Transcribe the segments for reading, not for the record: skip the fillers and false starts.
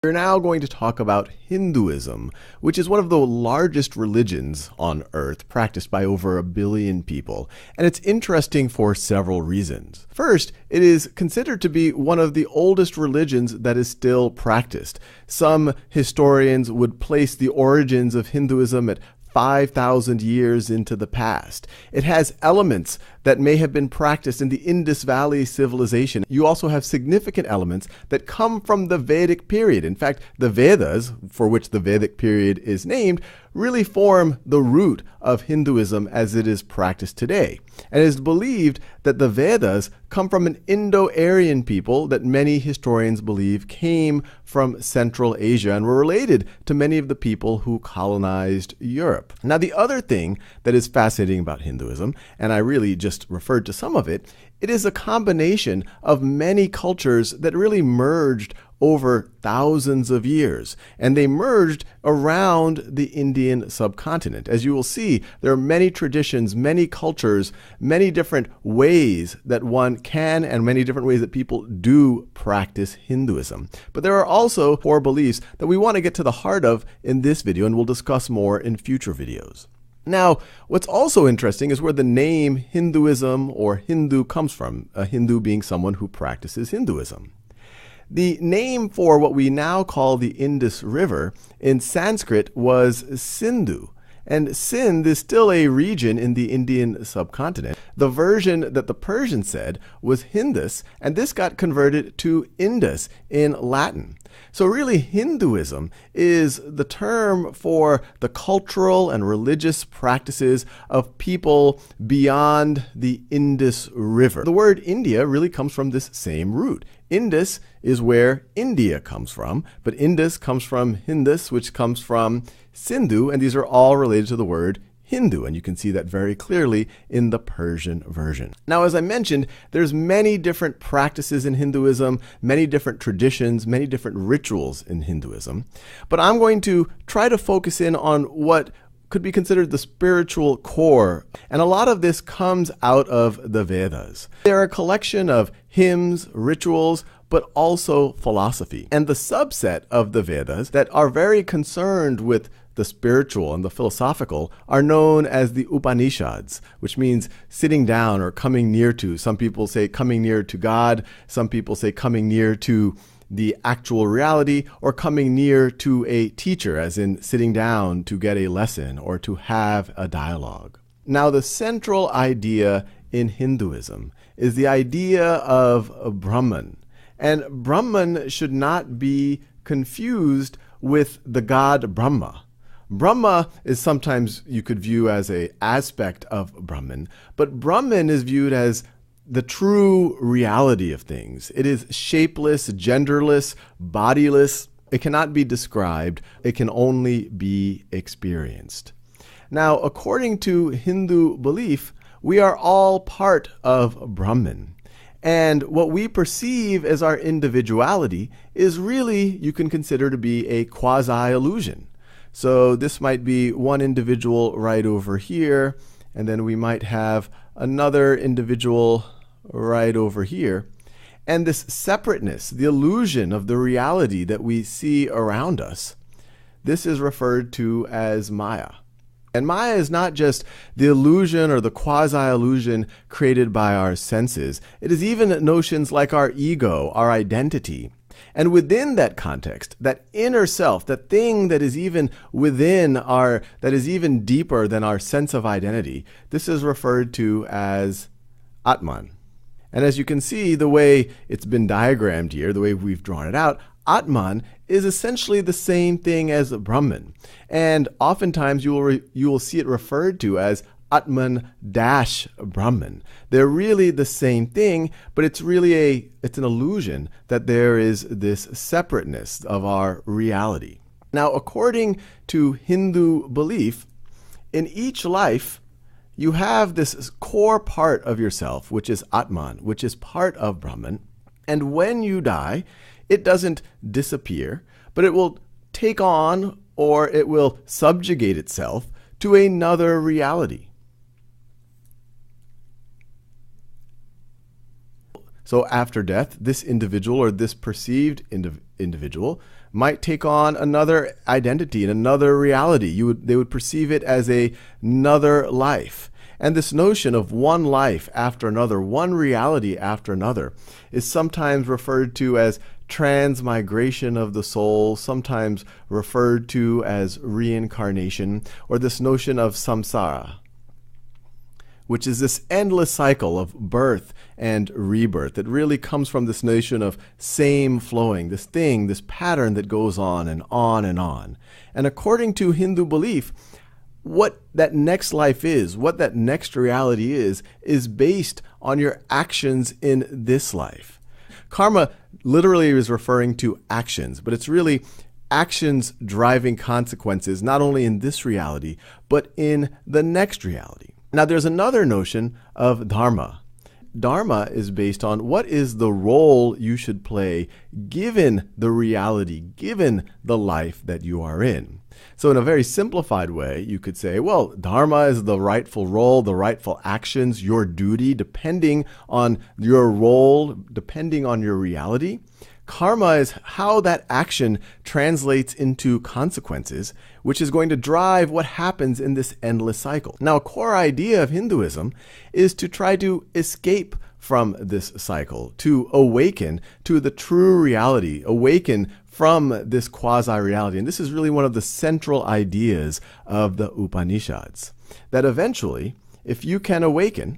We're now going to talk about Hinduism, which is one of the largest religions on earth, practiced by over 1 billion people. And it's interesting for several reasons. First, it is considered to be one of the oldest religions that is still practiced. Some historians would place the origins of Hinduism at 5,000 years into the past. It has elements that may have been practiced in the Indus Valley civilization. You also have significant elements that come from the Vedic period. In fact, the Vedas, for which the Vedic period is named, really form the root of Hinduism as it is practiced today. And it is believed that the Vedas come from an Indo-Aryan people that many historians believe came from Central Asia and were related to many of the people who colonized Europe. Now, the other thing that is fascinating about Hinduism, and I really just referred to some of it, it is a combination of many cultures that really merged over thousands of years. And they merged around the Indian subcontinent. As you will see, there are many traditions, many cultures, many different ways that one can and many different ways that people do practice Hinduism. But there are also core beliefs that we want to get to the heart of in this video, and we'll discuss more in future videos. Now, what's also interesting is where the name Hinduism or Hindu comes from, a Hindu being someone who practices Hinduism. The name for what we now call the Indus River in Sanskrit was Sindhu. And Sindh is still a region in the Indian subcontinent. The version that the Persians said was Hindus, and this got converted to Indus in Latin. So really, Hinduism is the term for the cultural and religious practices of people beyond the Indus River. The word India really comes from this same root. Indus is where India comes from, but Indus comes from Hindus, which comes from Sindhu, and these are all related to the word Hindu, and you can see that very clearly in the Persian version. Now, as I mentioned, there's many different practices in Hinduism, many different traditions, many different rituals in Hinduism, but I'm going to try to focus in on what could be considered the spiritual core, and a lot of this comes out of the Vedas. They're a collection of hymns, rituals, but also philosophy. And the subset of the Vedas that are very concerned with the spiritual and the philosophical are known as the Upanishads, which means sitting down or coming near to. Some people say coming near to God. Some people say coming near to the actual reality, or coming near to a teacher, as in sitting down to get a lesson or to have a dialogue. Now, the central idea in Hinduism is the idea of Brahman. And Brahman should not be confused with the god Brahma. Brahma is sometimes you could view as an aspect of Brahman, but Brahman is viewed as the true reality of things. It is shapeless, genderless, bodiless. It cannot be described. It can only be experienced. Now, according to Hindu belief, we are all part of Brahman. And what we perceive as our individuality is really, you can consider to be a quasi-illusion. So this might be one individual right over here, and then we might have another individual right over here. And this separateness, the illusion of the reality that we see around us, this is referred to as Maya. And Maya is not just the illusion or the quasi-illusion created by our senses. It is even notions like our ego, our identity. And within that context, that inner self, that thing that is even within our, that is even deeper than our sense of identity, this is referred to as Atman. And as you can see, the way it's been diagrammed here, the way we've drawn it out, Atman is essentially the same thing as Brahman. And oftentimes you will see it referred to as Atman-Brahman. They're really the same thing, but it's really it's an illusion that there is this separateness of our reality. Now, according to Hindu belief, in each life, you have this core part of yourself, which is Atman, which is part of Brahman. And when you die, it doesn't disappear, but it will take on, or it will subjugate itself to another reality. So after death, this individual or this perceived individual might take on another identity and another reality. They would perceive it as another life. And this notion of one life after another, one reality after another, is sometimes referred to as transmigration of the soul, sometimes referred to as reincarnation, or this notion of samsara, which is this endless cycle of birth and rebirth that really comes from this notion of same flowing, this thing, this pattern that goes on and on and on. And according to Hindu belief, what that next life is, what that next reality is based on your actions in this life. Karma literally is referring to actions, but it's really actions driving consequences, not only in this reality, but in the next reality. Now, there's another notion of dharma. Dharma is based on what is the role you should play given the reality, given the life that you are in. So in a very simplified way, you could say, well, dharma is the rightful role, the rightful actions, your duty, depending on your role, depending on your reality. Karma is how that action translates into consequences, which is going to drive what happens in this endless cycle. Now, a core idea of Hinduism is to try to escape from this cycle, to awaken to the true reality, awaken from this quasi-reality. And this is really one of the central ideas of the Upanishads, that eventually, if you can awaken,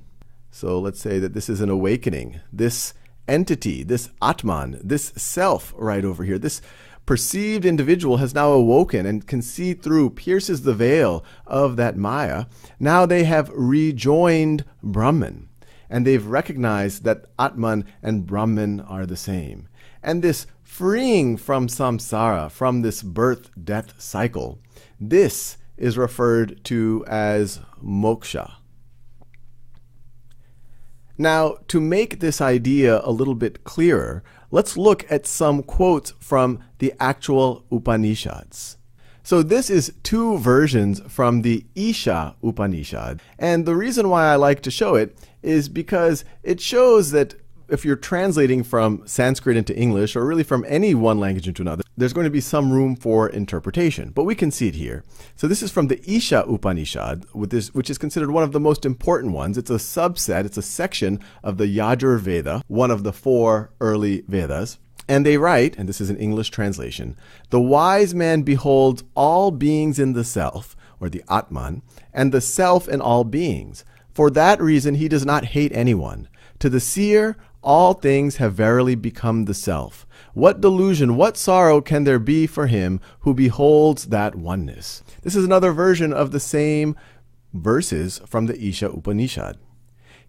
so let's say that this is an awakening, this entity, this Atman, this self right over here, this perceived individual has now awoken and can see through, pierces the veil of that Maya. Now they have rejoined Brahman, and they've recognized that Atman and Brahman are the same. And this freeing from samsara, from this birth-death cycle, this is referred to as moksha. Now, to make this idea a little bit clearer, let's look at some quotes from the actual Upanishads. So this is two versions from the Isha Upanishad. And the reason why I like to show it is because it shows that if you're translating from Sanskrit into English, or really from any one language into another, there's going to be some room for interpretation. But we can see it here. So this is from the Isha Upanishad, which is considered one of the most important ones. It's a subset, it's a section of the Yajur Veda, one of the 4 early Vedas. And they write, and this is an English translation, "The wise man beholds all beings in the self," or the Atman, "and the self in all beings. For that reason he does not hate anyone. To the seer, all things have verily become the self. What delusion, what sorrow can there be for him who beholds that oneness?" This is another version of the same verses from the Isha Upanishad.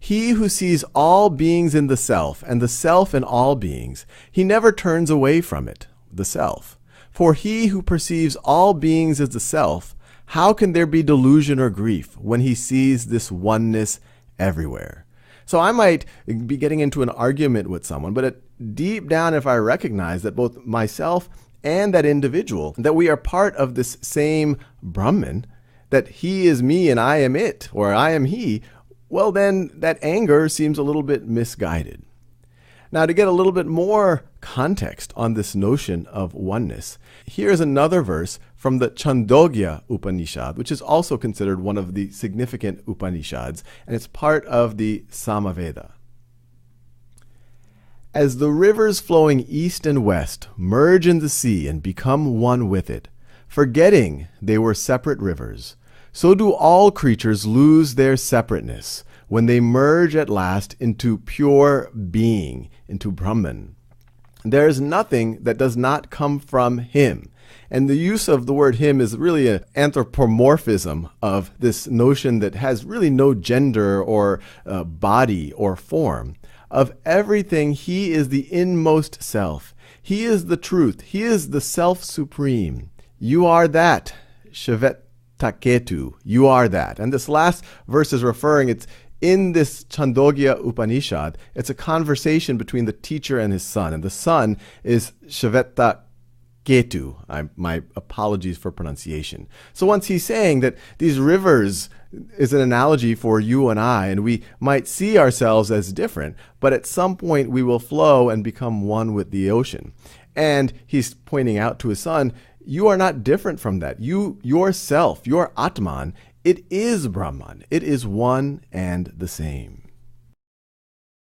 "He who sees all beings in the self, and the self in all beings, he never turns away from it, the self. For he who perceives all beings as the self, how can there be delusion or grief when he sees this oneness everywhere?" So I might be getting into an argument with someone, but deep down, if I recognize that both myself and that individual, that we are part of this same Brahman, that he is me and I am it, or I am he, well then that anger seems a little bit misguided. Now, to get a little bit more context on this notion of oneness, here's another verse from the Chandogya Upanishad, which is also considered one of the significant Upanishads, and it's part of the Samaveda. "As the rivers flowing east and west merge in the sea and become one with it, forgetting they were separate rivers, so do all creatures lose their separateness when they merge at last into pure being, into Brahman. There is nothing that does not come from him." And the use of the word him is really an anthropomorphism of this notion that has really no gender or body or form. Of everything, he is the inmost self. He is the truth. He is the self supreme. You are that, Shvetaketu. You are that. And this last verse is referring, it's in this Chandogya Upanishad, it's a conversation between the teacher and his son. And the son is Shvetaketu, Ketu. My apologies for pronunciation. So once he's saying that these rivers is an analogy for you and I, and we might see ourselves as different, but at some point we will flow and become one with the ocean. And he's pointing out to his son, you are not different from that. You yourself, your Atman, it is Brahman. It is one and the same.